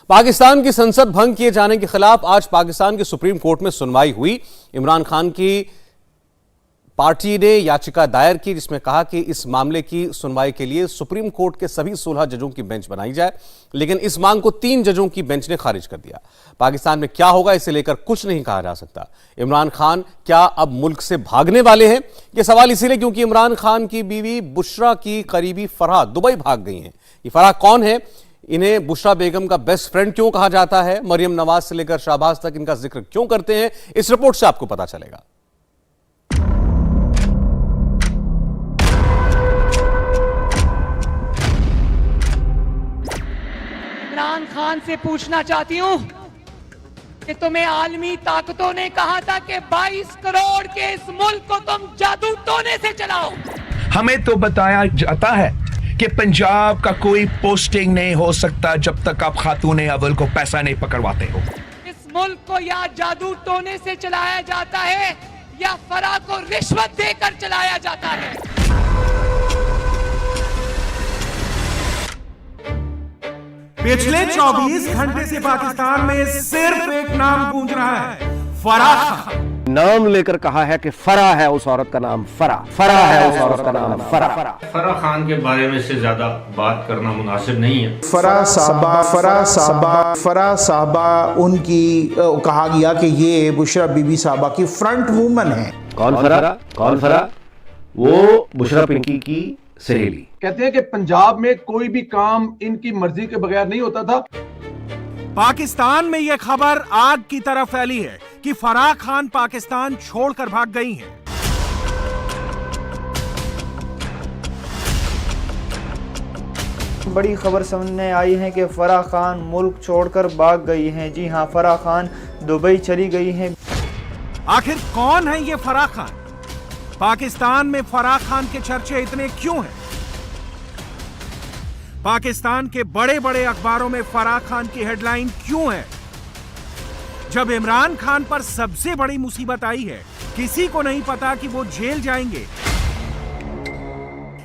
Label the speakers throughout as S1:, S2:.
S1: पाकिस्तान की संसद भंग किए जाने के खिलाफ आज पाकिस्तान के सुप्रीम कोर्ट में सुनवाई हुई। इमरान खान की पार्टी ने याचिका दायर की जिसमें कहा कि इस मामले की सुनवाई के लिए सुप्रीम कोर्ट के सभी 16 जजों की बेंच बनाई जाए, लेकिन इस मांग को 3 जजों की बेंच ने खारिज कर दिया। पाकिस्तान में क्या होगा इसे लेकर कुछ नहीं कहा जा सकता। इमरान खान क्या अब मुल्क से भागने वाले हैं? यह सवाल इसीलिए क्योंकि इमरान खान की बीवी बुशरा की करीबी फराह दुबई भाग गई हैं। ये फराह कौन है? इन्हें बुशरा बेगम का बेस्ट फ्रेंड क्यों कहा जाता है? मरियम नवाज से लेकर शाहबाज तक इनका जिक्र क्यों करते हैं? इस रिपोर्ट से आपको पता चलेगा।
S2: इमरान खान से पूछना चाहती हूं कि तुम्हें आलमी ताकतों ने कहा था कि 22 करोड़ के इस मुल्क को तुम जादू टोने से चलाओ।
S3: हमें तो बताया जाता है कि पंजाब का कोई पोस्टिंग नहीं हो सकता जब तक आप खातून अव्वल को पैसा नहीं पकड़वाते हो।
S2: इस मुल्क को या जादू टोने से चलाया जाता है या फराह को रिश्वत देकर चलाया जाता है।
S4: पिछले 24 घंटे से पाकिस्तान में सिर्फ एक नाम गूंज रहा है, फराह खान।
S5: नाम लेकर कहा है कि फराह है उस औरत का नाम, फराह है उस औरत का नाम,
S6: फराह खान के बारे में से ज्यादा बात करना मुनासिब नहीं है।
S7: फराह साहबा उनकी कहा गया कि ये बुशरा बीबी साहबा की फ्रंट वूमन है।
S5: कौन फराह? वो बुशरा पिंकी की सहेली।
S8: कहते हैं कि पंजाब में कोई भी काम इनकी मर्जी के बगैर नहीं होता था।
S4: पाकिस्तान में यह खबर आग की तरह फैली है कि फराह खान पाकिस्तान छोड़कर भाग गई हैं।
S9: बड़ी खबर सामने आई है कि फराह खान मुल्क छोड़कर भाग गई हैं। जी हां, फराह खान दुबई चली गई हैं।
S4: आखिर कौन है ये फराह खान? पाकिस्तान में फराह खान के चर्चे इतने क्यों हैं? पाकिस्तान के बड़े बड़े अखबारों में फराह खान की हेडलाइन क्यों है? जब इमरान खान पर सबसे बड़ी मुसीबत आई है, किसी को नहीं पता कि वो जेल जाएंगे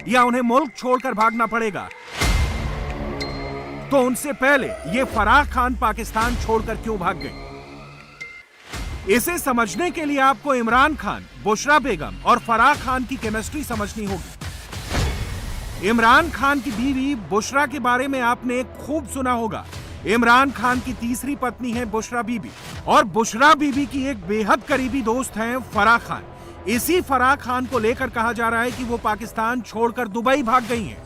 S4: या उन्हें मुल्क छोड़कर भागना पड़ेगा, तो उनसे पहले ये फराह खान पाकिस्तान छोड़कर क्यों भाग गई? इसे समझने के लिए आपको इमरान खान, बुशरा बेगम और फराह खान की केमिस्ट्री समझनी होगी। इमरान खान की बीवी बुशरा के बारे में आपने खूब सुना होगा। इमरान खान की तीसरी पत्नी है बुशरा बीबी और बुशरा बीबी की एक बेहद करीबी दोस्त हैं फराह खान। इसी फराह खान को लेकर कहा जा रहा है कि वो पाकिस्तान छोड़कर दुबई भाग गई हैं।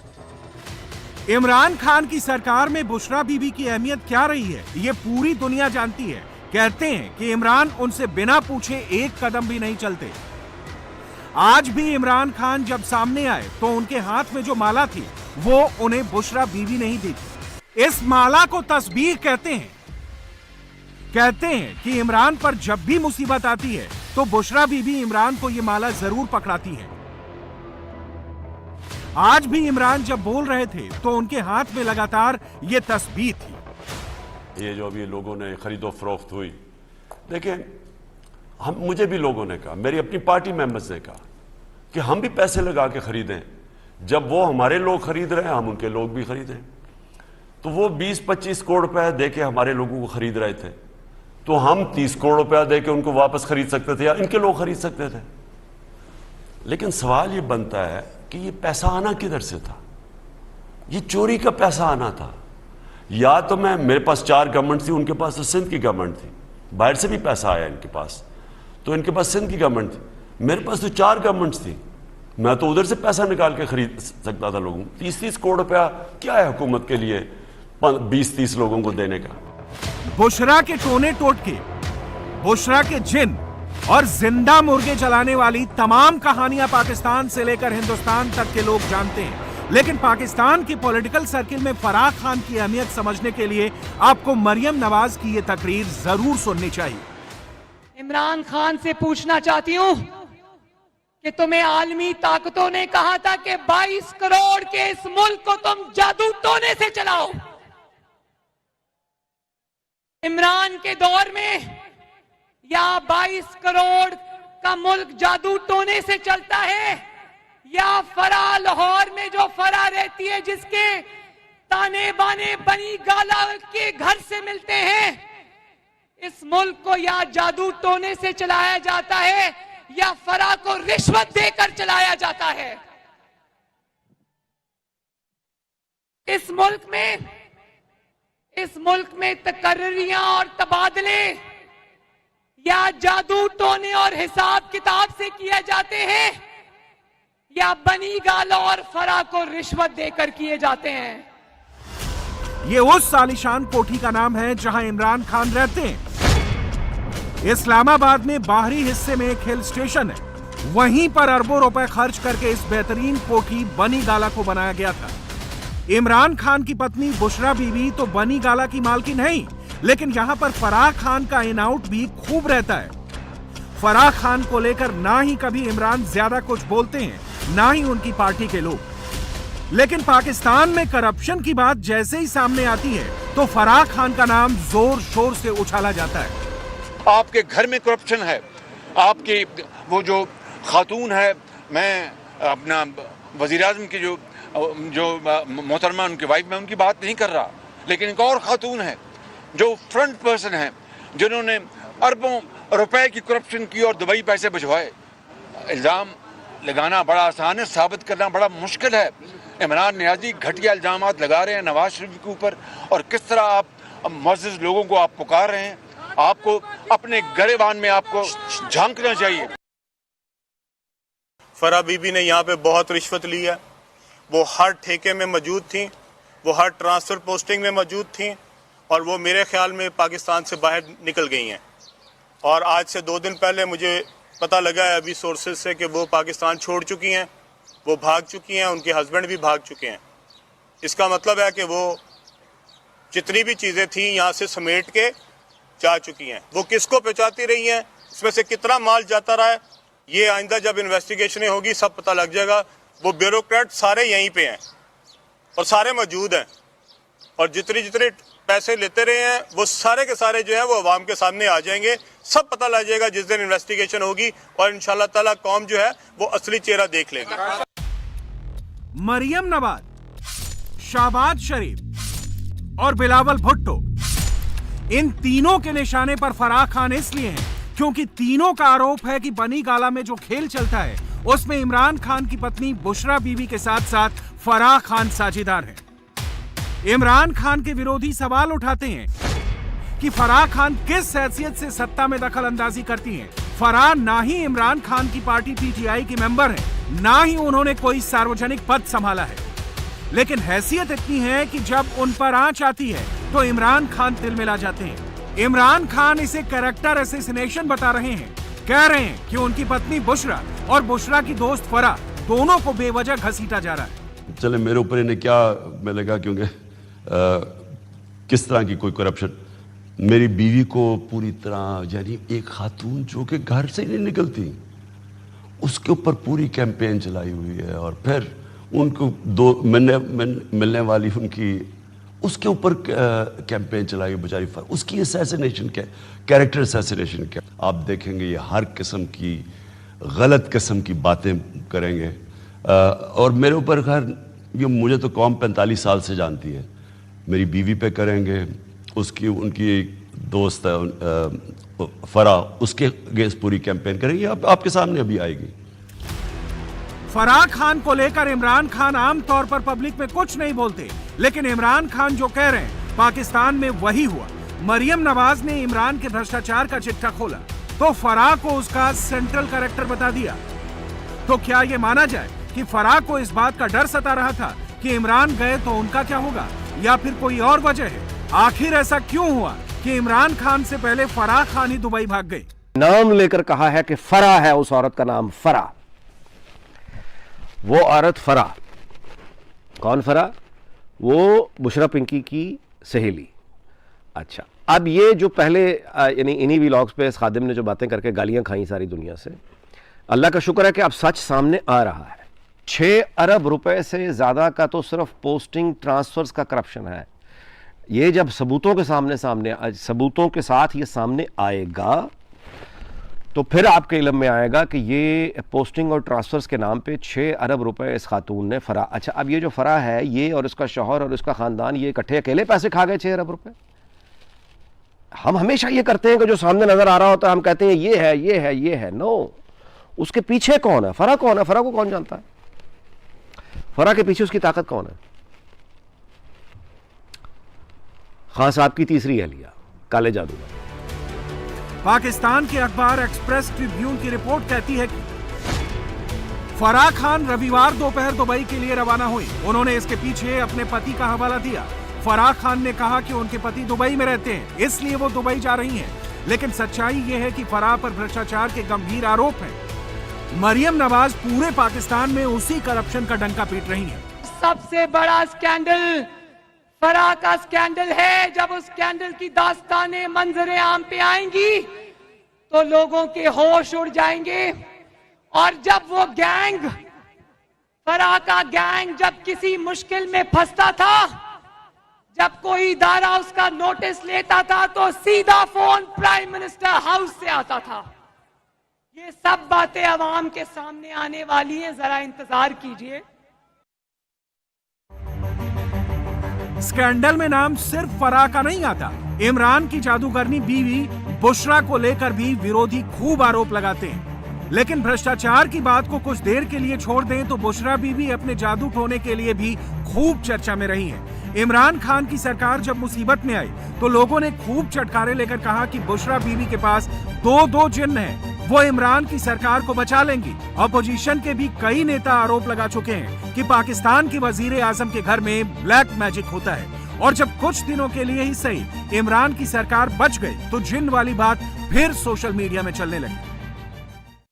S4: इमरान खान की सरकार में बुशरा बीबी की अहमियत क्या रही है, ये पूरी दुनिया जानती है। कहते हैं कि इमरान उनसे बिना पूछे एक कदम भी नहीं चलते। आज भी इमरान खान जब सामने आए तो उनके हाथ में जो माला थी वो उन्हें बुशरा बीवी नहीं दी थी। इस माला को तस्बीह कहते हैं। कहते हैं कि इमरान पर जब भी मुसीबत आती है तो बुशरा बीवी इमरान को ये माला जरूर पकड़ाती है। आज भी इमरान जब बोल रहे थे तो उनके हाथ में लगातार ये तस्बीह थी।
S10: ये जो अभी लोगों ने खरीदो फरोख्त हुई, देखें, मुझे भी लोगों ने कहा, मेरी अपनी पार्टी मेंबर्स ने कहा कि हम भी पैसे लगा के खरीदें। जब वो हमारे लोग खरीद रहे हैं, हम उनके लोग भी खरीदें। तो वो 20-25 करोड़ रुपया दे के हमारे लोगों को खरीद रहे थे, तो हम 30 करोड़ रुपया दे के उनको वापस खरीद सकते थे या इनके लोग खरीद सकते थे। लेकिन सवाल ये बनता है कि ये पैसा आना किधर से था? ये चोरी का पैसा आना था। या तो मेरे पास 4 गवर्नमेंट थी, उनके पास तो सिंध की गवर्नमेंट थी, बाहर से भी पैसा आया इनके पास, तो इनके पास सिंध की गवर्नमेंट थी, मेरे पास तो 4 गवर्नमेंट्स थी, मैं तो उधर से पैसा निकाल के खरीद सकता था लोगों को। 30-30 करोड़ रुपया क्या है हुकूमत के लिए 20-30 लोगों को देने का?
S4: बुशरा के टोने टोटके, बुशरा के जिन और जिंदा मुर्गे जलाने वाली तमाम कहानियां पाकिस्तान से लेकर हिंदुस्तान तक के लोग जानते हैं। लेकिन पाकिस्तान के पॉलिटिकल सर्किल में फराह खान की अहमियत समझने के लिए आपको मरियम नवाज की यह तकरीर जरूर सुननी चाहिए।
S2: इमरान खान से पूछना चाहती हूं कि तुम्हें आलमी ताकतों ने कहा था कि 22 करोड़ के इस मुल्क को तुम जादू टोने से चलाओ। इमरान के दौर में या 22 करोड़ का मुल्क जादू टोने से चलता है, या फराह लाहौर में जो फराह रहती है जिसके ताने बाने बनी गाला के घर से मिलते हैं। इस मुल्क को या जादू टोने से चलाया जाता है या फराह को रिश्वत देकर चलाया जाता है। इस मुल्क में तकर्रियां और तबादले या जादू टोने और हिसाब किताब से किए जाते हैं या बनी गालों और फराह को रिश्वत देकर किए जाते हैं।
S4: ये उस आलीशान कोठी का नाम है जहां इमरान खान रहते हैं। इस्लामाबाद में बाहरी हिस्से में एक हिल स्टेशन है, वहीं पर अरबों रुपए खर्च करके इस बेहतरीन कोठी बनी गाला को बनाया गया था। इमरान खान की पत्नी बुशरा बीबी तो बनी गाला की मालकिन नहीं, लेकिन यहाँ पर फराह खान का इन आउट भी खूब रहता है। फराह खान को लेकर ना ही कभी इमरान ज्यादा कुछ बोलते हैं, ना ही उनकी पार्टी के लोग, लेकिन पाकिस्तान में करप्शन की बात जैसे ही सामने आती है तो फराह खान का नाम जोर शोर से उछाला जाता है।
S11: आपके घर में करप्शन है, आपकी वो जो खातून है, मैं अपना वजीर आज़म की जो मोहतरमा उनकी वाइफ, मैं उनकी बात नहीं कर रहा, लेकिन एक और खातून है जो फ्रंट पर्सन है, जिन्होंने अरबों रुपए की करप्शन की और दुबई पैसे भिजवाए। इल्ज़ाम लगाना बड़ा आसान है, साबित करना बड़ा मुश्किल है। इमरान नियाज़ी घटिया इल्ज़ामात लगा रहे हैं नवाज शरीफ के ऊपर, और किस तरह आप मुअज़्ज़ज़ लोगों को आप पुकार रहे हैं। आपको अपने गरेबान में आपको झांकना चाहिए।
S12: फराह बीबी ने यहाँ पे बहुत रिश्वत ली है। वो हर ठेके में मौजूद थी, वो हर ट्रांसफ़र पोस्टिंग में मौजूद थी, और वो मेरे ख्याल में पाकिस्तान से बाहर निकल गई हैं। और आज से 2 दिन पहले मुझे पता लगा है अभी सोर्सेज से कि वो पाकिस्तान छोड़ चुकी हैं, वो भाग चुकी हैं, उनके हस्बैंड भी भाग चुके हैं। इसका मतलब है कि वो जितनी भी चीज़ें थी यहाँ से समेट के जा चुकी हैं। वो किसको पहुँचाती रही हैं, इसमें से कितना माल जाता रहा है, ये आइंदा जब इन्वेस्टिगेशनें होगी सब पता लग जाएगा। वो ब्यूरोक्रेट सारे यहीं पे हैं और सारे मौजूद हैं, और जितने पैसे लेते रहे हैं वो सारे के सारे जो है वो अवाम के सामने आ जाएंगे। सब पता लग जाएगा जिस दिन इन्वेस्टिगेशन होगी, और इंशाल्लाह ताला कौम जो है वो असली चेहरा देख लेगी।
S4: मरियम नवाज, शाहबाज शरीफ और बिलावल भुट्टो, इन तीनों के निशाने पर फराह खान इसलिए हैं क्योंकि तीनों का आरोप है कि बनी गाला में जो खेल चलता है उसमें इमरान खान की पत्नी बुशरा बीबी के साथ साथ फराह खान साझेदार हैं। इमरान खान के विरोधी सवाल उठाते हैं कि फराह खान किस हैसियत से सत्ता में दखल अंदाजी करती हैं। फराह ना ही इमरान खान की पार्टी पीटीआई की मेंबर है, ना ही उन्होंने कोई सार्वजनिक पद संभाला है, लेकिन हैसियत इतनी है कि जब उन पर आंच आती है तो इमरान खान तिलमिला जाते हैं। इमरान खान इसे कैरेक्टर असैसिनेशन बता रहे हैं, कह रहे हैं कि उनकी पत्नी बुशरा और बुशरा की दोस्त फराह दोनों को बेवजह घसीटा जा रहा है।
S10: चले मेरे ऊपर इन्हें क्या मैं लगा, क्योंकि किस तरह की कोई करप्शन, मेरी बीवी को पूरी तरह, यानी एक खातून जो कि घर से ही नहीं निकलती, उसके ऊपर पूरी कैंपेन चलाई हुई है, और फिर उनको मिलने वाली उनकी उसके ऊपर कैंपेन चलाई बेचारी, उसकी असैसिनेशन क्या, कैरेक्टर असैसिनेशन क्या। आप देखेंगे ये हर किस्म की गलत किस्म की बातें करेंगे, और मेरे ऊपर खैर ये मुझे तो कौम 45 साल से जानती है, मेरी बीवी पे करेंगे, उसकी उनकी दोस्त फराह, उसके अगेंस्ट पूरी कैंपेन करेंगे, आपके सामने अभी आएगी।
S4: फराह खान को लेकर इमरान खान आमतौर पर पब्लिक में कुछ नहीं बोलते, लेकिन इमरान खान जो कह रहे हैं पाकिस्तान में वही हुआ। मरियम नवाज ने इमरान के भ्रष्टाचार का चिट्ठा खोला तो फराह को उसका सेंट्रल कैरेक्टर बता दिया। तो क्या ये माना जाए कि फराह को इस बात का डर सता रहा था कि इमरान गए तो उनका क्या होगा, या फिर कोई और वजह है? आखिर ऐसा क्यों हुआ कि इमरान खान से पहले फराह खान ही दुबई भाग गई?
S5: नाम लेकर कहा है कि फराह है उस औरत का नाम, फराह। वो औरत फराह, कौन फराह? वो बुशरा पिंकी की सहेली। अच्छा, अब ये जो पहले यानी इन्हीं व्लॉग्स पे इस खादिम ने जो बातें करके गालियां खाई सारी दुनिया से, अल्लाह का शुक्र है कि अब सच सामने आ रहा है। 6 अरब रुपए से ज़्यादा का तो सिर्फ पोस्टिंग ट्रांसफर्स का करप्शन है। ये जब सबूतों के सामने सबूतों के साथ ये सामने आएगा तो फिर आपके इल्म में आएगा कि ये पोस्टिंग और ट्रांसफर्स के नाम पे 6 अरब रुपए इस खातून ने फरा। अच्छा, अब ये जो फरा है, ये और इसका शौहर और इसका खानदान, ये इकट्ठे अकेले पैसे खा गए 6 अरब रुपए? हम हमेशा ये करते हैं कि जो सामने नजर आ रहा होता है हम कहते हैं ये है, ये है, ये है। नो, उसके पीछे कौन है? फरा कौन है? फरा को कौन जानता है? फरा के पीछे उसकी ताकत कौन है? खान साहब की तीसरी अहलिया, काले जादूगर।
S4: पाकिस्तान के अखबार एक्सप्रेस ट्रिब्यून की रिपोर्ट कहती है कि फराह खान रविवार दोपहर दुबई के लिए रवाना हुई। उन्होंने इसके पीछे अपने पति का हवाला दिया। फराह खान ने कहा कि उनके पति दुबई में रहते हैं, इसलिए वो दुबई जा रही हैं। लेकिन सच्चाई ये है कि फराह पर भ्रष्टाचार के गंभीर आरोप हैं। मरियम नवाज पूरे पाकिस्तान में उसी करप्शन का डंका पीट रही हैं।
S2: सबसे बड़ा स्कैंडल फराह का स्कैंडल है। जब उस स्कैंडल की दास्तानें मंजरे आम पे आएंगी तो लोगों के होश उड़ जाएंगे। और जब वो गैंग, फराह का गैंग, जब किसी मुश्किल में फंसता था, जब कोई इदारा उसका नोटिस लेता था, तो सीधा फोन प्राइम मिनिस्टर हाउस से आता था। ये सब बातें अवाम के सामने आने वाली हैं, जरा इंतजार कीजिए।
S4: स्कैंडल में नाम सिर्फ फराह का नहीं आता। इमरान की जादूगरनी बीवी बुशरा को लेकर भी विरोधी खूब आरोप लगाते हैं। लेकिन भ्रष्टाचार की बात को कुछ देर के लिए छोड़ दें तो बुशरा बीवी अपने जादू टोने के लिए भी खूब चर्चा में रही है। इमरान खान की सरकार जब मुसीबत में आई तो लोगों ने खूब चटकारे लेकर कहा कि बुशरा बीवी के पास दो जिन्न हैं, वो इमरान की सरकार को बचा लेंगी। अपोजिशन के भी कई नेता आरोप लगा चुके हैं कि पाकिस्तान के वजीर आजम के घर में ब्लैक मैजिक होता है। और जब कुछ दिनों के लिए ही सही इमरान की सरकार बच गई तो जिन्न वाली बात फिर सोशल मीडिया में चलने लगी।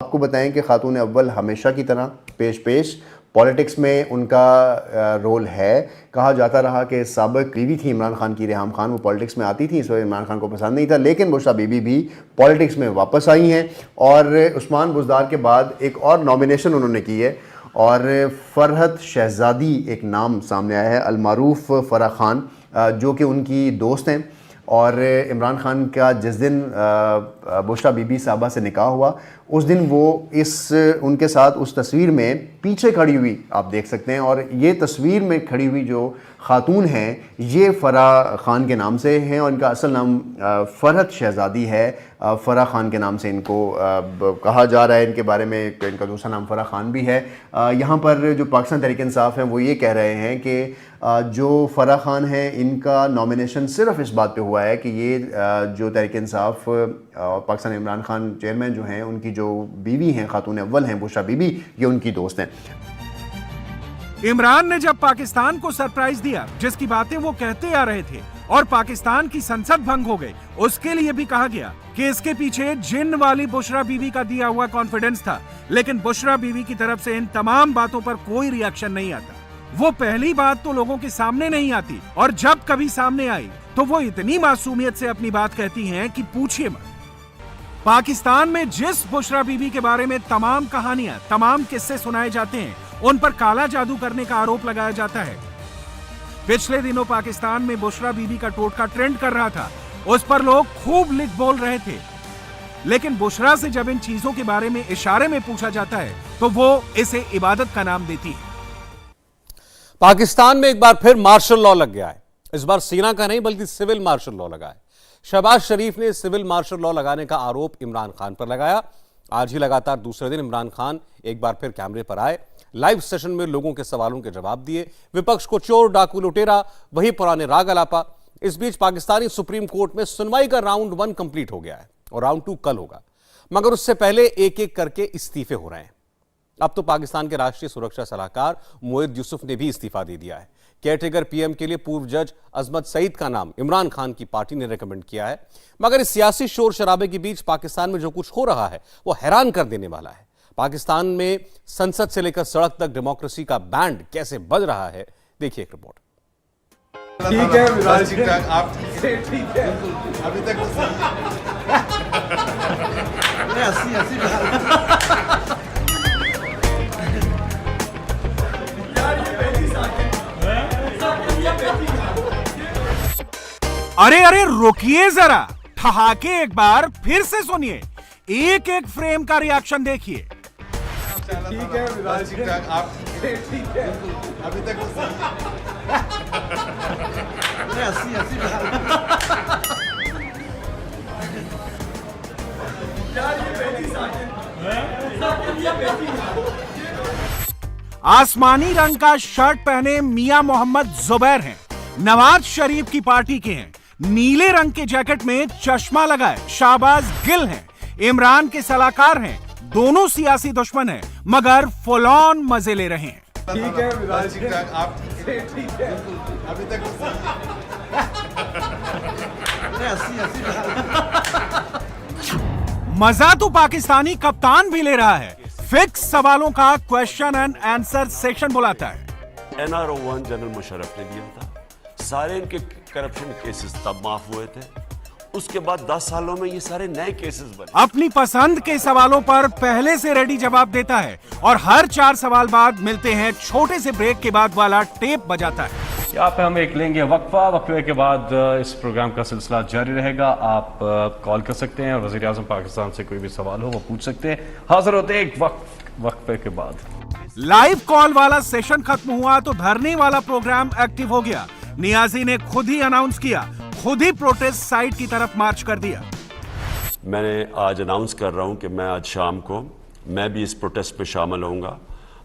S13: आपको बताएं कि खातून अव्वल हमेशा की तरह पेश पॉलिटिक्स में उनका रोल है। कहा जाता रहा कि साबिक बीवी थी इमरान खान की, रेहाम खान, वो पॉलिटिक्स में आती थी, इस वजह इमरान खान को पसंद नहीं था। लेकिन बुशरा बीबी भी पॉलिटिक्स में वापस आई हैं और उस्मान बुज़दार के बाद एक और नॉमिनेशन उन्होंने की है और फरहत शहजादी एक नाम सामने आया है, अलमारूफ फराह खान, जो कि उनकी दोस्त हैं। और इमरान खान का जिस दिन बुशरा बीबी साहबा से निकाह हुआ उस दिन वो उनके साथ उस तस्वीर में पीछे खड़ी हुई आप देख सकते हैं। और ये तस्वीर में खड़ी हुई जो खातून हैं ये फराह खान के नाम से हैं और इनका असल नाम फरहत शहजादी है। फराह खान के नाम से इनको कहा जा रहा है। इनके बारे में इनका दूसरा नाम फराह खान भी है। यहाँ पर जो पाकिस्तान तहरीक इंसाफ हैं वो ये कह रहे हैं कि जो फराह खान है इनका नॉमिनेशन सिर्फ इस बात पे हुआ है कि ये जो तहरीक इंसाफ पाकिस्तान इमरान खान चेयरमैन जो हैं उनकी जो बीवी हैं खातून अव्वल हैं बुशरा बीबी, ये उनकी दोस्त हैं।
S4: इमरान ने जब पाकिस्तान को सरप्राइज दिया जिसकी बातें वो कहते आ रहे थे और पाकिस्तान की संसद भंग हो गई, उसके लिए भी कहा गया कि इसके पीछे जिन्न वाली बुशरा बीवी का दिया हुआ कॉन्फिडेंस था। लेकिन बुशरा बीवी की तरफ से इन तमाम बातों पर कोई रिएक्शन नहीं आता। वो पहली बात तो लोगों के सामने नहीं आती और जब कभी सामने आई तो वो इतनी मासूमियत से अपनी बात कहती हैं कि पूछिए मत। पाकिस्तान में जिस बुशरा बीबी के बारे में तमाम कहानियां, तमाम किस्से सुनाए जाते हैं, उन पर काला जादू करने का आरोप लगाया जाता है। पिछले दिनों पाकिस्तान में बुशरा बीबी का टोटका ट्रेंड कर रहा था, उस पर लोग खूब लिख बोल रहे थे। लेकिन बुशरा से जब इन चीजों के बारे में इशारे में पूछा जाता है तो वो इसे इबादत का नाम देती है।
S1: पाकिस्तान में एक बार फिर मार्शल लॉ लग गया है। इस बार सेना का नहीं बल्कि सिविल मार्शल लॉ लगा है। शहबाज शरीफ ने सिविल मार्शल लॉ लगाने का आरोप इमरान खान पर लगाया। आज ही लगातार दूसरे दिन इमरान खान एक बार फिर कैमरे पर आए, लाइव सेशन में लोगों के सवालों के जवाब दिए। विपक्ष को चोर डाकू लुटेरा वही पुराने राग अलापा। इस बीच पाकिस्तानी सुप्रीम कोर्ट में सुनवाई का राउंड 1 कंप्लीट हो गया है और राउंड 2 कल होगा, मगर उससे पहले एक एक करके इस्तीफे हो रहे हैं। अब तो पाकिस्तान के राष्ट्रीय सुरक्षा सलाहकार मोहित यूसुफ ने भी इस्तीफा दे दिया है। केयरटेकर पीएम के लिए पूर्व जज अजमत सईद का नाम इमरान खान की पार्टी ने रेकमेंड किया है। मगर इस सियासी शोर शराबे के बीच पाकिस्तान में जो कुछ हो रहा है वो हैरान कर देने वाला है। पाकिस्तान में संसद से लेकर सड़क तक डेमोक्रेसी का बैंड कैसे बज रहा है, देखिए एक रिपोर्ट।
S14: ठीक है विराज, आप ठीक है अभी तक
S4: अरे रुकिए जरा, ठहाके एक बार फिर से सुनिए। एक एक फ्रेम का रिएक्शन देखिए।
S14: ठीक है विराज जी, आप ठीक है, अभी तक तो सही है। 80
S4: आसमानी रंग का शर्ट पहने मियां मोहम्मद जुबैर हैं, नवाज शरीफ की पार्टी के हैं। नीले रंग के जैकेट में चश्मा लगाए शाहबाज गिल हैं, इमरान के सलाहकार हैं। दोनों सियासी दुश्मन हैं मगर फुल ऑन मजे ले रहे हैं।
S14: ठीक है विराज जी, आप ठीक है, अभी तक तो सही है।
S4: मजा तो पाकिस्तानी कप्तान भी ले रहा है, फिक्स सवालों का क्वेश्चन एंड आंसर सेक्शन बुलाता है।
S10: NRO 1 जनरल मुशर्रफ ने दिया था, सारे इनके करप्शन केसेस तब माफ हुए थे, उसके बाद 10 सालों में ये सारे नए केसेस बने।
S4: अपनी पसंद के सवालों पर पहले से रेडी जवाब देता है और हर 4 सवाल बाद मिलते हैं छोटे से ब्रेक के बाद वाला टेप बजाता है।
S15: यहाँ पे हम एक लेंगे वक्फा, वक्फे के बाद इस प्रोग्राम का सिलसिला जारी रहेगा। आप कॉल कर सकते हैं, वज़ीर आज़म पाकिस्तान से कोई भी सवाल हो वो पूछ सकते हैं। हाजिर होते हैं एक वक्फे के बाद।
S4: लाइव कॉल वाला सेशन खत्म हुआ तो धरने वाला प्रोग्राम एक्टिव हो गया। नियाजी ने खुद ही अनाउंस किया, खुद ही प्रोटेस्ट साइट की तरफ मार्च कर दिया।
S10: मैंने आज अनाउंस कर रहा हूं कि मैं आज शाम को मैं भी इस प्रोटेस्ट में शामिल होऊंगा।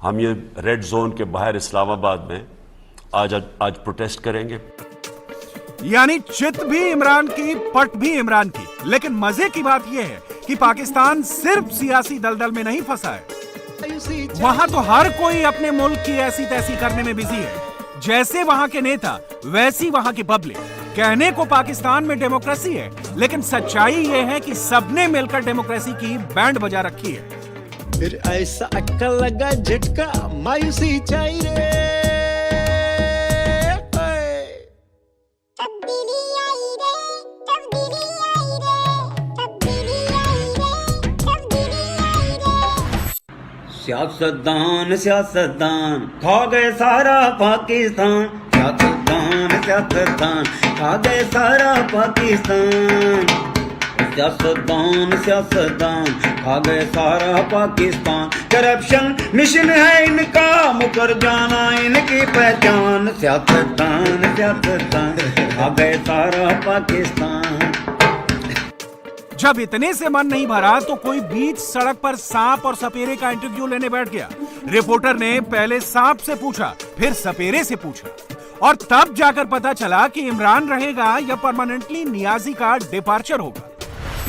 S10: हम ये रेड जोन के बाहर इस्लामाबाद में आज प्रोटेस्ट करेंगे।
S4: यानी चित भी इमरान की, पट भी इमरान की। लेकिन मजे की बात यह है कि पाकिस्तान सिर्फ सियासी दलदल में नहीं फंसा है, वहां तो हर कोई अपने मुल्क की ऐसी तैसी करने में बिजी है। जैसे वहां के नेता वैसी वहां की पब्लिक। कहने को पाकिस्तान में डेमोक्रेसी है, लेकिन सच्चाई ये है कि सबने मिलकर डेमोक्रेसी की बैंड बजा रखी है।
S16: फिर ऐसा अक्कल लगा झटका, मायूसी चाहिए।
S17: सियासतदान सियासतदान खा गए सारा पाकिस्तान, सियासतदान सियासतदान खा गए सारा पाकिस्तान, सियासतदान सियासतदान खा गए सारा पाकिस्तान। करप्शन मिशन है इनका, मुकर जाना इनकी पहचान, सियासतदान सियासतदान खा गए सारा पाकिस्तान।
S4: जब इतने से मन नहीं भरा तो कोई बीच सड़क पर सांप और सपेरे का इंटरव्यू लेने बैठ गया। रिपोर्टर ने पहले सांप से पूछा, फिर सपेरे से पूछा और तब जाकर पता चला कि इमरान रहेगा या परमानेंटली नियाजी का डिपार्चर होगा।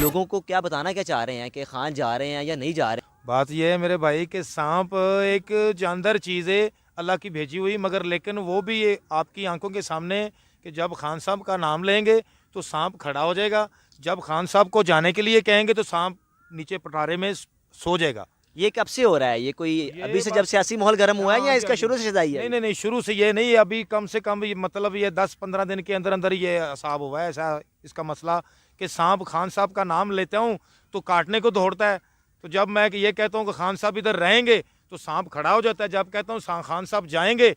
S18: लोगों को क्या बताना क्या चाह रहे हैं कि खान जा रहे हैं या नहीं जा रहे?
S19: बात यह है मेरे भाई कि सांप एक जानदार चीज़ है, अल्लाह की भेजी हुई, मगर लेकिन वो भी ये आपकी आंखों के सामने कि जब खान साहब का नाम लेंगे तो सांप खड़ा हो जाएगा, जब खान साहब को जाने के लिए कहेंगे तो सांप नीचे पटारे में सो जाएगा।
S18: ये कब से हो रहा है? ये कोई अभी से जब सियासी माहौल गर्म हुआ है या इसका शुरू से सजाई है?
S19: नहीं, शुरू से ये नहीं, अभी कम से कम मतलब ये 10-15 दिन के अंदर अंदर ये हिसाब हुआ है ऐसा इसका मसला कि सांप खान साहब का नाम लेता हूँ तो काटने को दौड़ता है। तो जब मैं ये कहता हूँ कि खान साहब इधर रहेंगे तो सांप खड़ा हो जाता है, जब कहता हूँ खान साहब जाएंगे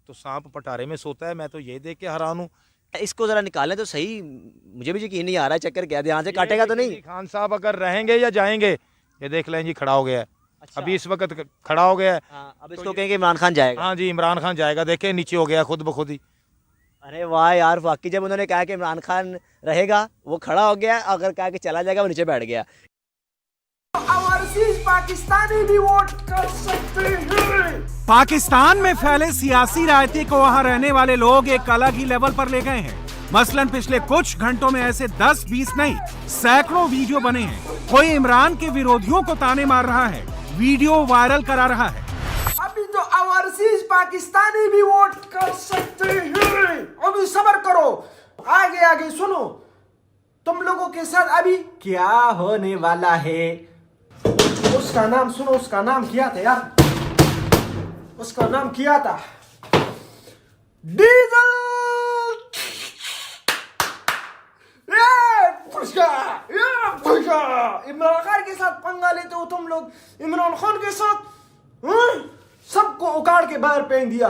S19: तो सांप पटारे में सोता है। मैं तो ये देख के हैरान हूँ।
S18: इसको जरा निकालें तो सही, मुझे भी यकीन नहीं आ रहा है चक्कर क्या, ध्यान से काटेगा तो नहीं?
S19: खान साहब अगर रहेंगे या जाएंगे, ये देख लें जी खड़ा हो गया है। अच्छा। अभी इस वक्त खड़ा हो गया है।
S18: अब इसको कहेंगे इमरान खान जाएगा।
S19: हाँ जी, इमरान खान जाएगा, देखे नीचे हो गया खुद ब खुद ही।
S18: अरे वाह यार, वाकई जब उन्होंने कहा कि इमरान खान रहेगा वो खड़ा हो गया, अगर कहा कि चला जाएगा वो नीचे बैठ गया।
S16: पाकिस्तानी भी वोट कर सकते हैं।
S4: पाकिस्तान में फैले सियासी रायते को वहां रहने वाले लोग एक अलग ही लेवल पर ले गए हैं। मसलन पिछले कुछ घंटों में ऐसे 10-20 नहीं, सैकड़ों वीडियो बने हैं। कोई इमरान के विरोधियों को ताने मार रहा है, वीडियो वायरल करा रहा है।
S16: अभी तो ओवरसीज पाकिस्तानी भी वोट कर सकते हैं। अभी सब्र करो, आगे आगे सुनो। तुम लोगों के साथ अभी क्या होने वाला है, उसका नाम सुनो। उसका नाम क्या था यार, उसका नाम क्या था? डीजल। इमरान खान के साथ पंगा लेते हो तुम लोग, इमरान खान के साथ सबको उखाड़ के बाहर फेंक दिया।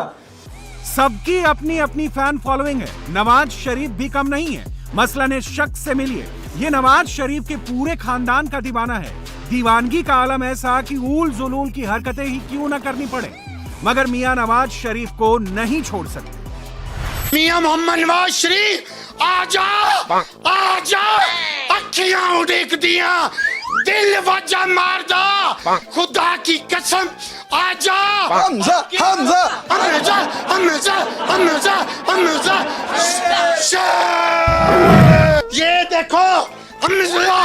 S4: सबकी अपनी अपनी फैन फॉलोइंग है। नवाज शरीफ भी कम नहीं है। मसलन इस शख्स से मिलिए, ये नवाज शरीफ के पूरे खानदान का दीवाना है। दीवानगी का आलम ऐसा कि ऊल जुलूल की हरकतें ही क्यों न करनी पड़े, मगर मियां नवाज शरीफ को नहीं छोड़ सकते।
S20: मियां मोहम्मद नवाज शरीफ आजा, आजा, अखियां उड़ीक दिया, दिल वजा मारदा, खुदा की कसम आजा। हमजा, हमजा, हमजा, हमजा, हमजा, हमजा, ये देखो हमजा,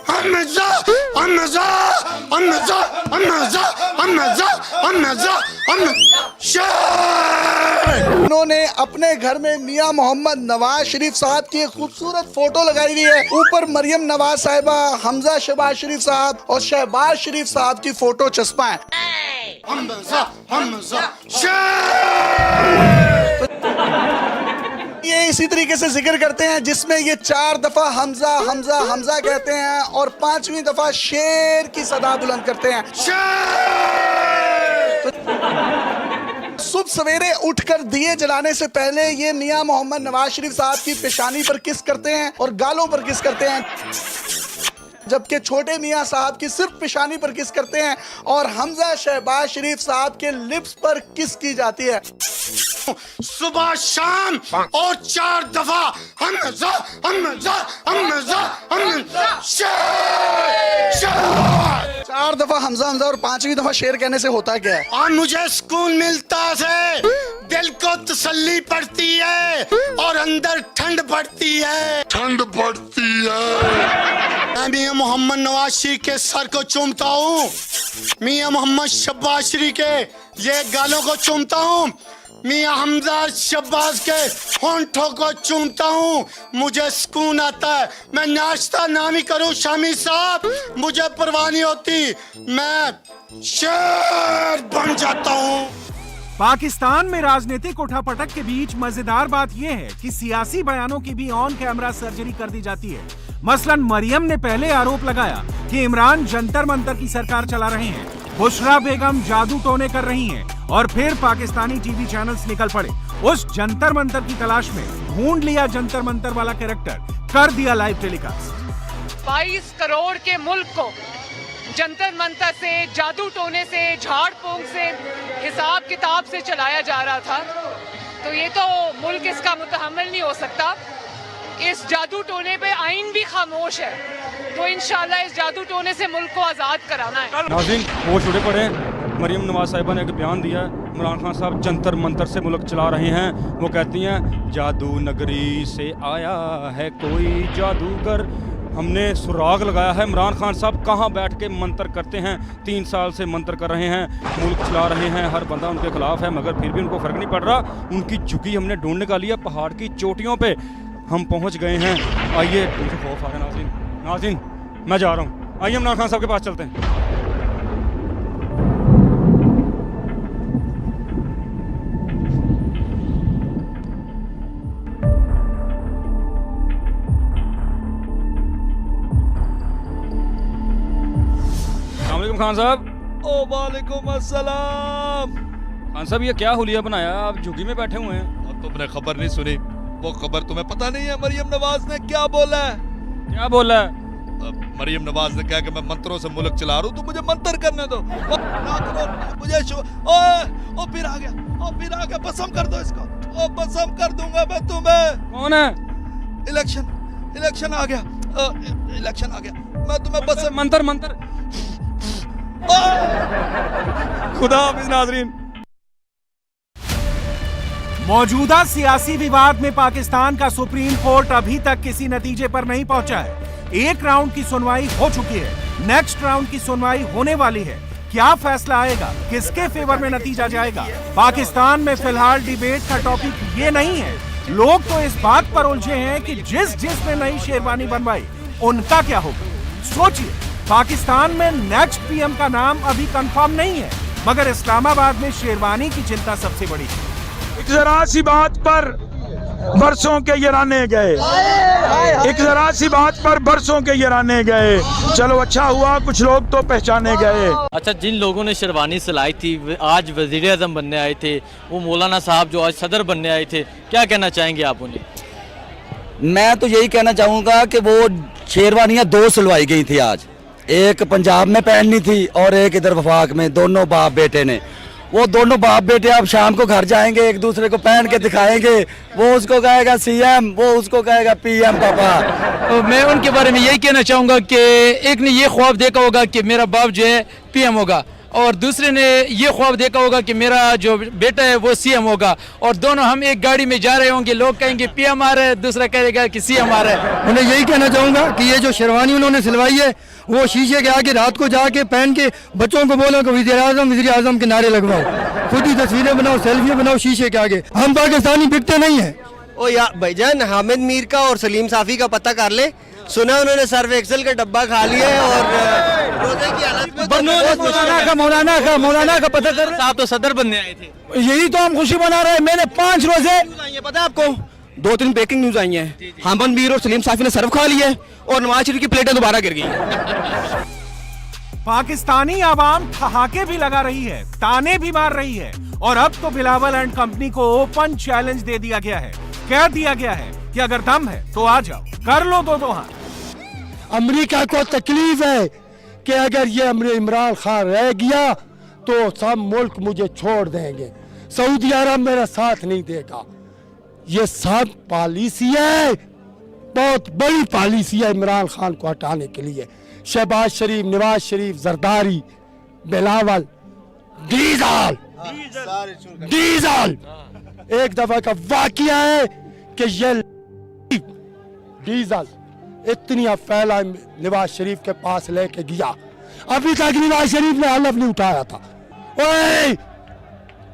S20: हमजा, हमजा, हमजा, हमजा, हमजा, हमजा, हमजा।
S21: उन्होंने अपने घर में मियां मोहम्मद नवाज शरीफ साहब की एक खूबसूरत फोटो लगाई हुई है। ऊपर मरियम नवाज साहिबा, हमजा शहबाज शरीफ साहब और शहबाज शरीफ साहब की फोटो चस्पा है।
S20: हमजा, हमजा,
S21: ये इसी तरीके से जिक्र करते हैं जिसमें ये 4 दफा हमजा हमजा हमजा कहते हैं और 5वीं दफा शेर की सदा बुलंद करते हैं। सुबह सवेरे उठकर दिए जलाने से पहले ये मियां मोहम्मद नवाज शरीफ साहब की पेशानी पर किस करते हैं और गालों पर किस करते हैं, जबकि छोटे मियां साहब की सिर्फ पेशानी पर किस करते हैं और हमजा शहबाज शरीफ साहब के लिप्स पर किस की जाती है।
S20: सुबह शाम और 4 दफा हमजा, हमजा, हमजा, हमजा,
S21: 4 दफा हमजा हमजा और 5वीं दफा शेर कहने से होता क्या है?
S20: और मुझे सुकून मिलता है, दिल को तसल्ली पड़ती है और अंदर ठंड पड़ती है, ठंड पड़ती है। मैं मियां मोहम्मद नवाज शरीफ के सर को चूमता हूँ, मियां मोहम्मद शहबाज शरीफ के ये गालों को चूमता हूँ, मियां हमजा शहबाज के होंठों को चूमता हूँ, मुझे सुकून आता है। मैं नाश्ता ना भी करूँ शामी साहब, मुझे परवाह नहीं होती, मैं शेर बन जाता हूँ।
S4: पाकिस्तान में राजनीतिक उठापटक के बीच मजेदार बात यह है कि सियासी बयानों की भी ऑन कैमरा सर्जरी कर दी जाती है। मसलन मरियम ने पहले आरोप लगाया कि इमरान जंतर मंतर की सरकार चला रहे हैं, बुशरा बेगम जादू टोने कर रही हैं, और फिर पाकिस्तानी टीवी चैनल्स निकल पड़े उस जंतर मंतर की तलाश में, ढूंढ लिया जंतर मंतर वाला कैरेक्टर, कर दिया लाइव टेलीकास्ट।
S2: 22 करोड़ के मुल्क को जंतर मंतर से, जादू टोने से, झाड़ फूंक से, हिसाब किताब से चलाया जा रहा था, तो ये तो मुल्क इसका मुतहम्मिल नहीं हो सकता। इस जादू टोने पे आइन भी खामोश है, तो इंशाल्लाह इस जादू टोने से मुल्क को आज़ाद कराना है।
S22: नाज़रीन, वो छुड़े पड़े हैं। मरियम नवाज साहिबा ने एक बयान दिया है, इमरान खान साहब जंतर मंतर से मुल्क चला रहे हैं। वो कहती हैं जादू नगरी से आया है कोई जादूगर, हमने सुराग लगाया है। इमरान खान साहब कहाँ बैठ के मंतर करते हैं, 3 साल से मंतर कर रहे हैं, मुल्क चला रहे हैं, हर बंदा उनके खिलाफ है, मगर फिर भी उनको फ़र्क नहीं पड़ रहा। उनकी झुकी हमने ढूंढ निकाली है, पहाड़ की चोटियों पे हम पहुंच गए हैं। आइए, मुझे खौफ आ रहा है नाज़रीन, नाज़रीन मैं जा रहा हूँ, आइए इमरान खान साहब के पास चलते हैं। खान साहब।
S23: ओ वालेकुम अस्सलाम।
S22: खान साहब, ये क्या हुलिया बनाया, आप झुग्गी में बैठे हुए हैं?
S23: और तुमने खबर नहीं सुनी? वो खबर तुम्हें पता नहीं है मरियम नवाज ने क्या बोला है?
S22: क्या बोला है?
S23: मरियम नवाज ने कहा कि मैं मंत्रों से मुल्क चला रहा हूँ, तो मुझे मंत्र करने दो। मुझे ओ फिर आ गया, ओ फिर आ गया, पसम कर दो इसको, ओ पसम कर दूंगा मैं तुम्हें।
S22: कौन है?
S23: इलेक्शन आ गया, इलेक्शन आ गया, मैं तुम्हें पसम।
S22: मंत्र मंत्र खुदा हाफिज़ नाज़रीन।
S4: मौजूदा सियासी विवाद में पाकिस्तान का सुप्रीम कोर्ट अभी तक किसी नतीजे पर नहीं पहुंचा है। एक राउंड की सुनवाई हो चुकी है, नेक्स्ट राउंड की सुनवाई होने वाली है। क्या फैसला आएगा, किसके फेवर में नतीजा जाएगा, पाकिस्तान में फिलहाल डिबेट का टॉपिक ये नहीं है। लोग तो इस बात पर उलझे हैं कि जिसने नई शेरवानी बनवाई उनका क्या होगा। सोचिए, पाकिस्तान में नेक्स्ट पीएम का नाम अभी कंफर्म नहीं है, मगर इस्लामाबाद में शेरवानी की चिंता सबसे बड़ी है।
S19: एक जरा सी बात पर बरसों के यराने गए, एक जरा सी बात पर बरसों के यराने गए। चलो अच्छा हुआ, कुछ लोग तो पहचाने गए।
S24: अच्छा, जिन लोगों ने शेरवानी सिलाई थी, आज वज़ीर आज़म बनने आए थे, वो मौलाना साहब जो आज सदर बनने आए थे, क्या कहना चाहेंगे आप उन्हें?
S25: मैं तो यही कहना चाहूँगा कि वो शेरवानियाँ 2 सिलवाई गई थी आज,
S3: एक पंजाब में पहननी थी और एक इधर वफाक में, दोनों बाप बेटे ने। वो दोनों बाप बेटे अब शाम को घर जाएंगे, एक दूसरे को पहन के दिखाएंगे। वो उसको कहेगा सीएम, वो उसको कहेगा पीएम पापा।
S6: मैं उनके बारे में यही कहना चाहूँगा कि एक ने ये ख्वाब देखा होगा कि मेरा बाप जो है पीएम होगा, और दूसरे ने ये ख्वाब देखा होगा कि मेरा जो बेटा है वो सीएम होगा, और दोनों हम एक गाड़ी में जा रहे होंगे। लोग कहेंगे पीएम आ रहा है, दूसरा कहेगा कि सीएम आ रहा है।
S3: उन्हें यही कहना चाहूँगा कि ये जो शेरवानी उन्होंने सिलवाई है, वो शीशे के आगे रात को जाके पहन के बच्चों को बोलो कि वज़ीर आज़म के नारे लगवाओ, खुद ही तस्वीरें बनाओ, सेल्फी बनाओ शीशे के आगे। हम पाकिस्तानी बिकते नहीं है।
S7: ओ यार भाईजान, हामिद मीर का और सलीम साफ़ी का पता कर ले। सुना उन्होंने सर्फ एक्सेल का डब्बा खा लिया है और रोजे की हालत में।
S3: मौलाना का पता कर।
S6: आप तो सदर बनने आए थे।
S3: यही तो हम खुशी मना रहे हैं। मैंने 5 रोजे, पता है आपको, 2-3 ब्रेकिंग न्यूज आई हैं। हामिद मीर और सलीम साफ़ी ने सर्फ खा लिया है और नवाज शरीफ की प्लेटें दोबारा गिर गई।
S4: पाकिस्तानी आवाम ठहाके भी लगा रही है, ताने भी मार रही है, और अब तो बिलावल एंड कंपनी को ओपन चैलेंज दे दिया गया है। कह दिया गया है कि अगर दम है तो आ जाओ, कर लो दो हाथ।
S3: अमेरिका को तकलीफ है कि अगर ये इमरान खान रह गया तो सब मुल्क मुझे छोड़ देंगे, सऊदी अरब मेरा साथ नहीं देगा। ये सब पॉलिसी है, बहुत बड़ी पॉलिसी है इमरान खान को हटाने के लिए। शहबाज शरीफ, नवाज शरीफ, जरदारी, बिलावल, डीजल। एक दफा का वाकया है कि ये डीजल इतनी फैला नवाज शरीफ के पास लेके गया, अभी तक नवाज शरीफ ने हलफ नहीं उठाया था। ओए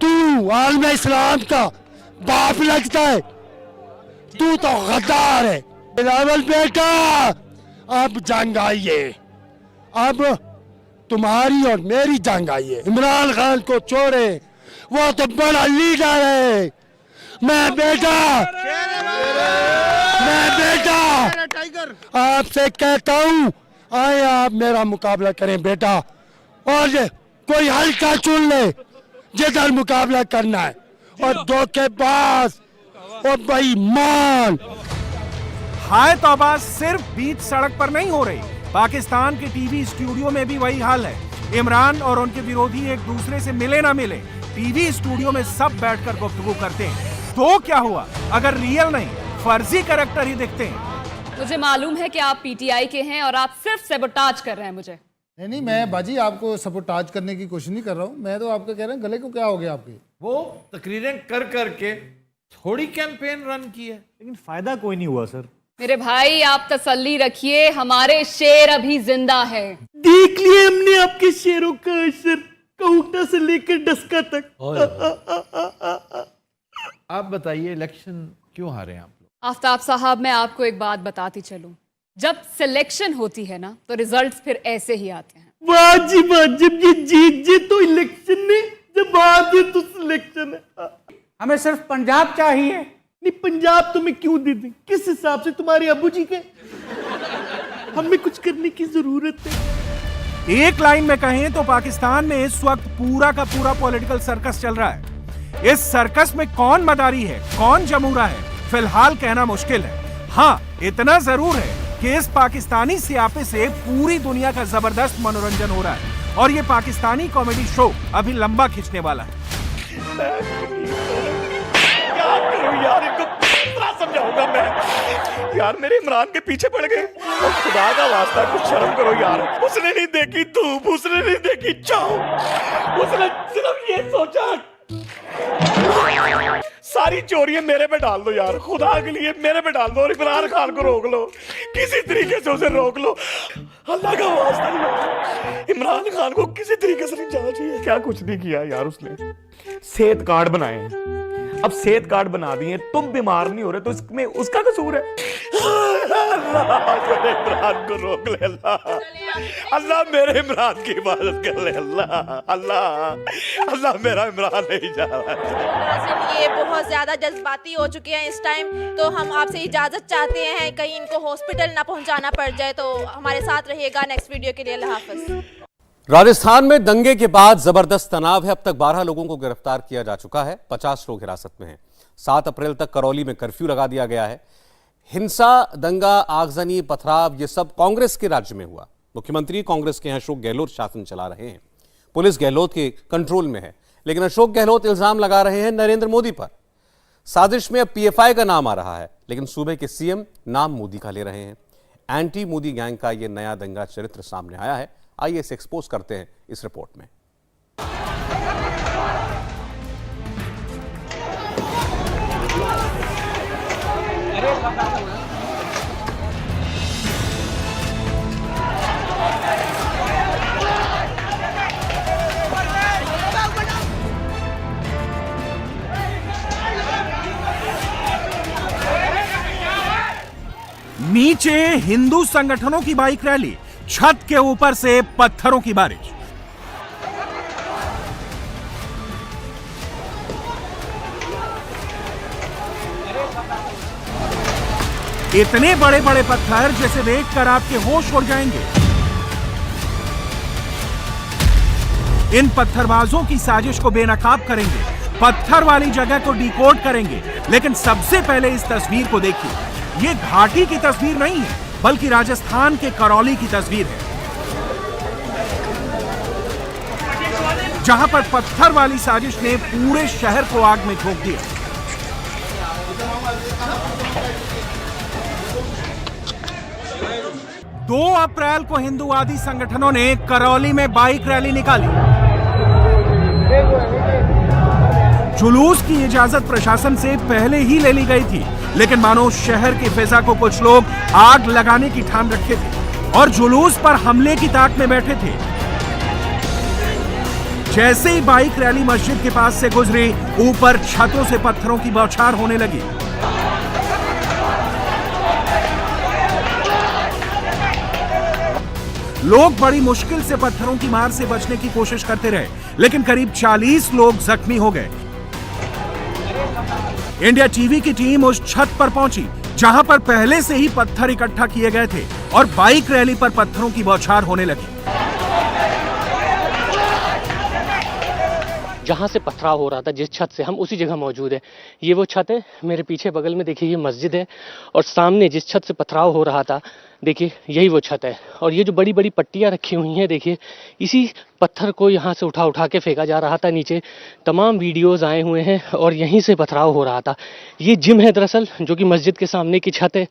S3: तू आलम इस्लाम का बाप लगता है, तू तो गद्दार है। बिलावल बेटा, अब जंग आई है, अब तुम्हारी और मेरी जंग आई है। इमरान खान को छोड़े, वो तो बड़ा लीडर है। मैं बेटा आपसे कहता हूँ, आए आप मेरा मुकाबला करें बेटा, और कोई हल्का चुन ले जिधर मुकाबला करना है। और धोखेबाज और बेईमान।
S4: हाय तौबा, सिर्फ बीच सड़क पर नहीं हो रही, पाकिस्तान के टीवी स्टूडियो में भी वही हाल है। इमरान और उनके विरोधी एक दूसरे से मिले ना मिले, टीवी स्टूडियो में सब बैठकर गुफ्तगू करते हैं। तो क्या हुआ अगर रियल नहीं, फर्जी कैरेक्टर ही दिखते हैं?
S8: मुझे मालूम है कि आप पीटीआई के हैं और आप सिर्फ सैबोटाज कर रहे हैं मुझे।
S25: नहीं, मैं बाजी आपको सैबोटाज करने की कोशिश नहीं कर रहा हूँ। मैं तो आपको कह रहा हूँ, गले को क्या हो गया आपके?
S19: वो तकरीरें कर करके थोड़ी कैंपेन रन की है, लेकिन फायदा कोई नहीं हुआ सर।
S8: मेरे भाई आप तसल्ली रखिए, हमारे शेर अभी जिंदा है।
S26: देख लिए हमने आपके शेरों का असर, कौटा से लेकर डस्का तक।
S19: आप बताइए, इलेक्शन क्यों हारे आप लोग?
S8: आफ्ताब साहब, मैं आपको एक बात बताती चलूं, जब सिलेक्शन होती है ना तो रिजल्ट्स फिर ऐसे ही आते हैं।
S26: वाह जी वाह, जब ये जीत जे तो इलेक्शन नहीं, जब हार जे तो सिलेक्शन है।
S27: हमें सिर्फ पंजाब चाहिए।
S26: नहीं, पंजाब तुम्हें क्यों दे दें? किस हिसाब से? तुम्हारे अबू जी के? हमें कुछ करने की जरूरत है।
S4: एक लाइन में कहें तो पाकिस्तान में इस वक्त पूरा का पूरा पॉलिटिकल सर्कस चल रहा है। इस सर्कस में कौन मदारी है, कौन जमूरा है, फिलहाल कहना मुश्किल है। हाँ, इतना जरूर है कि इस पाकिस्तानी सियापे से पूरी दुनिया का जबरदस्त मनोरंजन हो रहा है, और ये पाकिस्तानी कॉमेडी शो अभी लंबा खींचने वाला है।
S28: यार इनको कितना समझाऊंगा मैं? यार मेरे इमरान के पीछे पड़ गए, और खुदा का वास्ता कुछ शर्म करो यार। उसने नहीं देखी धूप, उसने नहीं देखी छाँव, उसने सिर्फ ये सोचा सारी चोरियां मेरे पे डाल दो यार, खुदा के लिए मेरे पे डाल दो, और इमरान खान को रोक लो, किसी तरीके से उसे रोक लो। अल्लाह का वास्ता नहीं, इमरान खान को किसी तरीके से नहीं जाना चाहिए। क्या कुछ नहीं किया यार उसने, सेहत कार्ड बनाए हैं, अब सेहत कार्ड बना दिए, तुम बीमार नहीं हो रहे तो इसमें उसका कसूर है। अल्लाह मेरे इमरान को रोक ले, अल्लाह मेरे इमरान की इबादत कर ले, अल्लाह मेरा इमरान नहीं जा रहा।
S29: ये बहुत ज्यादा जज्बाती हो चुके हैं इस टाइम, तो हम आपसे इजाजत चाहते हैं, कहीं इनको हॉस्पिटल ना पहुंचाना पड़ जाए। तो हमारे साथ रहिएगा नेक्स्ट वीडियो के लिए। अल्लाह हाफिज।
S1: राजस्थान में दंगे के बाद जबरदस्त तनाव है। अब तक 12 लोगों को गिरफ्तार किया जा चुका है, 50 लोग हिरासत में हैं। 7 अप्रैल तक करौली में कर्फ्यू लगा दिया गया है। हिंसा, दंगा, आगजनी, पथराव, ये सब कांग्रेस के राज्य में हुआ। मुख्यमंत्री कांग्रेस के अशोक गहलोत शासन चला रहे हैं। पुलिस गहलोत के कंट्रोल में है, लेकिन अशोक गहलोत इल्जाम लगा रहे हैं नरेंद्र मोदी पर। साजिश में अब पीएफआई का नाम आ रहा है, लेकिन सूबे के सीएम नाम मोदी का ले रहे हैं। एंटी मोदी गैंग का यह नया दंगा चरित्र सामने आया है। आइए इसे एक्सपोज करते हैं इस रिपोर्ट में।
S4: नीचे हिंदू संगठनों की बाइक रैली, छत के ऊपर से पत्थरों की बारिश। इतने बड़े बड़े पत्थर जैसे देखकर आपके होश उड़ जाएंगे। इन पत्थरबाजों की साजिश को बेनकाब करेंगे, पत्थर वाली जगह को डिकोड करेंगे। लेकिन सबसे पहले इस तस्वीर को देखिए। ये घाटी की तस्वीर नहीं है, बल्कि राजस्थान के करौली की तस्वीर है, जहां पर पत्थर वाली साजिश ने पूरे शहर को आग में झोंक दिया। दो अप्रैल को हिंदूवादी संगठनों ने करौली में बाइक रैली निकाली। जुलूस की इजाजत प्रशासन से पहले ही ले ली गई थी, लेकिन मानो शहर की फिजा को कुछ लोग आग लगाने की ठान रखे थे और जुलूस पर हमले की ताक में बैठे थे। जैसे ही बाइक रैली मस्जिद के पास से गुजरी, ऊपर छतों से पत्थरों की बौछार होने लगी। लोग बड़ी मुश्किल से पत्थरों की मार से बचने की कोशिश करते रहे, लेकिन करीब 40 लोग जख्मी हो गए। इंडिया टीवी की टीम उस छत पर पहुंची जहां पर पहले से ही पत्थर इकट्ठा किए गए थे और बाइक रैली पर पत्थरों की बौछार होने लगी।
S5: जहाँ से पथराव हो रहा था, जिस छत से, हम उसी जगह मौजूद है। ये वो छत है, मेरे पीछे बगल में देखिए ये मस्जिद है, और सामने जिस छत से पथराव हो रहा था, देखिए यही वो छत है। और ये जो बड़ी बड़ी पट्टियाँ रखी हुई हैं, देखिए इसी पत्थर को यहाँ से उठा उठा के फेंका जा रहा था नीचे। तमाम वीडियोज़ आए हुए हैं और यहीं से पथराव हो रहा था। ये जिम है दरअसल, जो कि मस्जिद के सामने की छत है।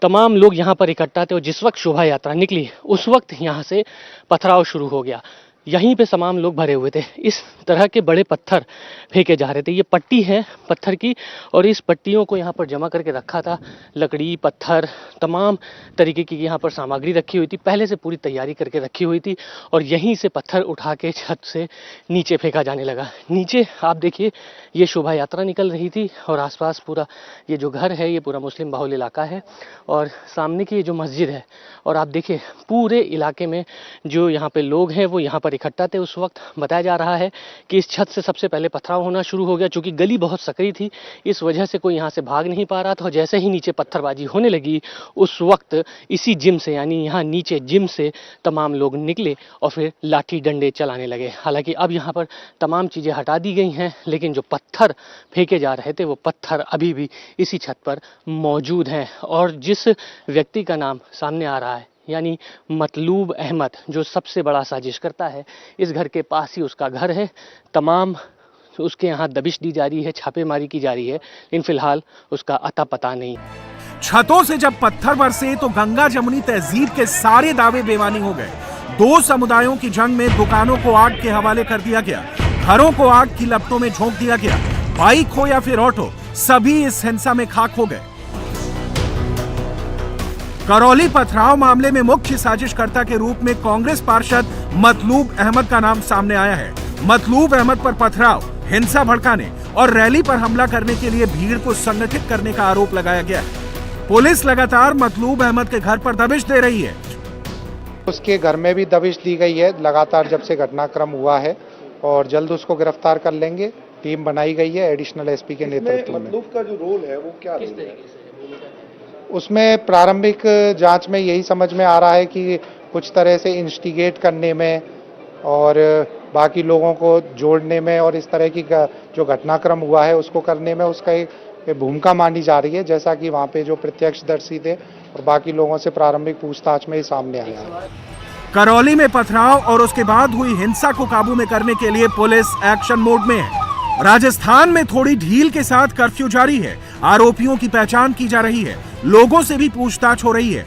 S5: तमाम लोग यहाँ पर इकट्ठा थे और जिस वक्त शोभा यात्रा निकली, उस वक्त यहाँ से पथराव शुरू हो गया। यहीं पे तमाम लोग भरे हुए थे। इस तरह के बड़े पत्थर फेंके जा रहे थे। ये पट्टी है पत्थर की, और इस पट्टियों को यहाँ पर जमा करके रखा था। लकड़ी, पत्थर, तमाम तरीके की यहाँ पर सामग्री रखी हुई थी, पहले से पूरी तैयारी करके रखी हुई थी, और यहीं से पत्थर उठा के छत से नीचे फेंका जाने लगा। नीचे आप देखिए ये शोभा यात्रा निकल रही थी, और आसपास पूरा ये जो घर है, ये पूरा मुस्लिम बाहुल इलाका है, और सामने की ये जो मस्जिद है, और आप देखिए पूरे इलाके में जो यहाँ पे लोग हैं वो यहाँ पर इकट्ठा थे। उस वक्त बताया जा रहा है कि इस छत से सबसे पहले पथराव होना शुरू हो गया। चूंकि गली बहुत सकरी थी, इस वजह से कोई यहाँ से भाग नहीं पा रहा था, और जैसे ही नीचे पत्थरबाजी होने लगी, उस वक्त इसी जिम से, यानी यहाँ नीचे जिम से तमाम लोग निकले और फिर लाठी डंडे चलाने लगे। हालांकि अब यहाँ पर तमाम चीज़ें हटा दी गई हैं, लेकिन जो पत्थर फेंके जा रहे थे वो पत्थर अभी भी इसी छत पर मौजूद हैं। और जिस व्यक्ति का नाम सामने आ रहा है, यानी मतलूब अहमद, जो सबसे बड़ा साजिश करता है, इस घर के पास ही उसका घर है। तमाम उसके यहाँ दबिश दी जा रही है, छापेमारी की जा रही है, लेकिन फिलहाल उसका अता पता नहीं।
S4: छतों से जब पत्थर बरसे तो गंगा जमुनी तहजीब के सारे दावे बेमानी हो गए। दो समुदायों की जंग में दुकानों को आग के हवाले कर दिया गया, घरों को आग की लपटों में झोंक दिया गया। बाइक हो या फिर ऑटो, सभी इस हिंसा में खाक हो गए। करौली पथराव मामले में मुख्य साजिशकर्ता के रूप में कांग्रेस पार्षद मतलूब अहमद का नाम सामने आया है। मतलूब अहमद पर पथराव, हिंसा भड़काने और रैली पर हमला करने के लिए भीड़ को संगठित करने का आरोप लगाया गया है। पुलिस लगातार मतलूब अहमद के घर पर दबिश दे रही है।
S9: उसके घर में भी दबिश दी गई है लगातार जब से घटनाक्रम हुआ है, और जल्द उसको गिरफ्तार कर लेंगे। टीम बनाई गई है एडिशनल एसपी के नेतृत्व में।
S21: मतलूब का जो रोल है वो क्या रोल है?
S9: उसमें प्रारंभिक जांच में यही समझ में आ रहा है कि कुछ तरह से इंस्टिगेट करने में और बाकी लोगों को जोड़ने में और इस तरह की जो घटनाक्रम हुआ है उसको करने में उसका एक भूमिका मानी जा रही है, जैसा कि वहाँ पे जो प्रत्यक्षदर्शी थे और बाकी लोगों से प्रारंभिक पूछताछ में ही सामने आया है।
S4: करौली में पथराव और उसके बाद हुई हिंसा को काबू में करने के लिए पुलिस एक्शन मोड में है। राजस्थान में थोड़ी ढील के साथ कर्फ्यू जारी है। आरोपियों की पहचान की जा रही है, लोगों से भी पूछताछ हो रही है।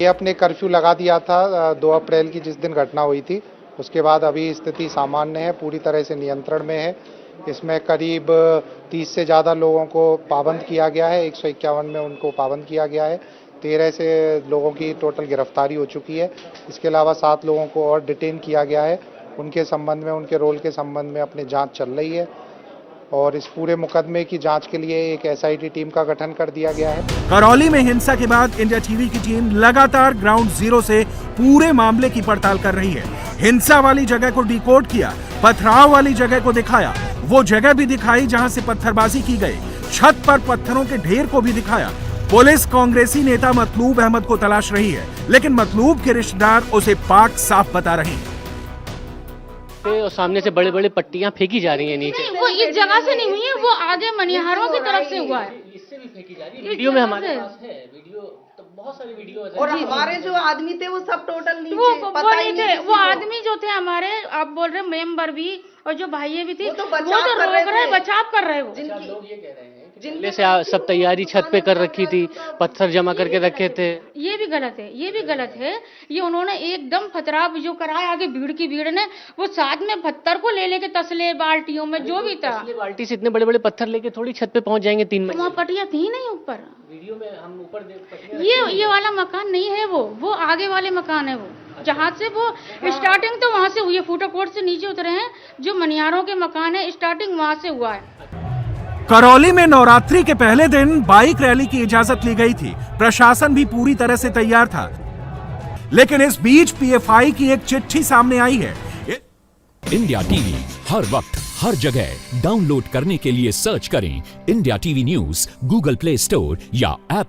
S9: ये अपने कर्फ्यू लगा दिया था 2 अप्रैल की जिस दिन घटना हुई थी, उसके बाद अभी स्थिति सामान्य है, पूरी तरह से नियंत्रण में है। इसमें करीब 30 से ज़्यादा लोगों को पाबंद किया गया है, 151 में उनको पाबंद किया गया है। 13 से लोगों की टोटल गिरफ्तारी हो चुकी है। इसके अलावा 7 लोगों को और डिटेन किया गया है। उनके संबंध में, उनके रोल के संबंध में अपनी जांच चल रही है और इस पूरे मुकदमे की जांच के लिए एक एसआईटी टीम का गठन कर दिया गया है।
S4: करौली में हिंसा के बाद इंडिया टीवी की टीम लगातार ग्राउंड जीरो से पूरे मामले की पड़ताल कर रही है। हिंसा वाली जगह को डिकोड किया, पथराव वाली जगह को दिखाया, वो जगह भी दिखाई जहां से पत्थरबाजी की गई, छत पर पत्थरों के ढेर को भी दिखाया। पुलिस कांग्रेसी नेता मतलूब अहमद को तलाश रही है, लेकिन मतलूब के रिश्तेदार उसे पाक साफ बता रहे हैं।
S5: और सामने से बड़े बड़े पट्टियां फेंकी जा रही है नीचे।
S10: वो इस जगह से नहीं हुई है, वो आगे मनिहारों की तरफ से हुआ है।
S5: इससे भी फेंकी जा रही है। वीडियो में हमारे पास है, वीडियो तो बहुत सारी वीडियो है।
S10: और हमारे जो आदमी थे वो सब टोटल नीचे, वो नहीं थे। वो आदमी जो थे हमारे, आप बोल रहे मेंबर भी और जो भाइये भी थी, वो तो रोक रहे, बचाव कर रहे। वो
S5: लोग ये कह रहे हैं पहले से सब तैयारी छत पे कर रखी थी, पत्थर जमा करके रखे थे।
S10: ये भी गलत है, ये भी गलत है। ये उन्होंने एकदम पथराव जो कराया, आगे भीड़ की भीड़ ने वो साथ में पत्थर को ले लेके तसले बाल्टियों में जो भी था,
S5: बाल्टी से इतने बड़े बड़े पत्थर लेके थोड़ी छत पे पहुंच जाएंगे 3 महीने।
S10: वहाँ पटिया थी नहीं ऊपर।
S5: वीडियो में हम ऊपर
S10: ये वाला मकान नहीं है, वो आगे वाले मकान है। वो जहाँ से वो स्टार्टिंग तो वहाँ से हुई है, फूटा कोर्ट से नीचे उतरे हैं, जो मनिहारों के मकान है, स्टार्टिंग वहाँ से हुआ है।
S4: करौली में नवरात्रि के पहले दिन बाइक रैली की इजाजत ली गई थी। प्रशासन भी पूरी तरह से तैयार था, लेकिन इस बीच पीएफआई की एक चिट्ठी सामने आई है।
S11: इंडिया टीवी हर वक्त हर जगह डाउनलोड करने के लिए सर्च करें India TV news Google play store या ऐप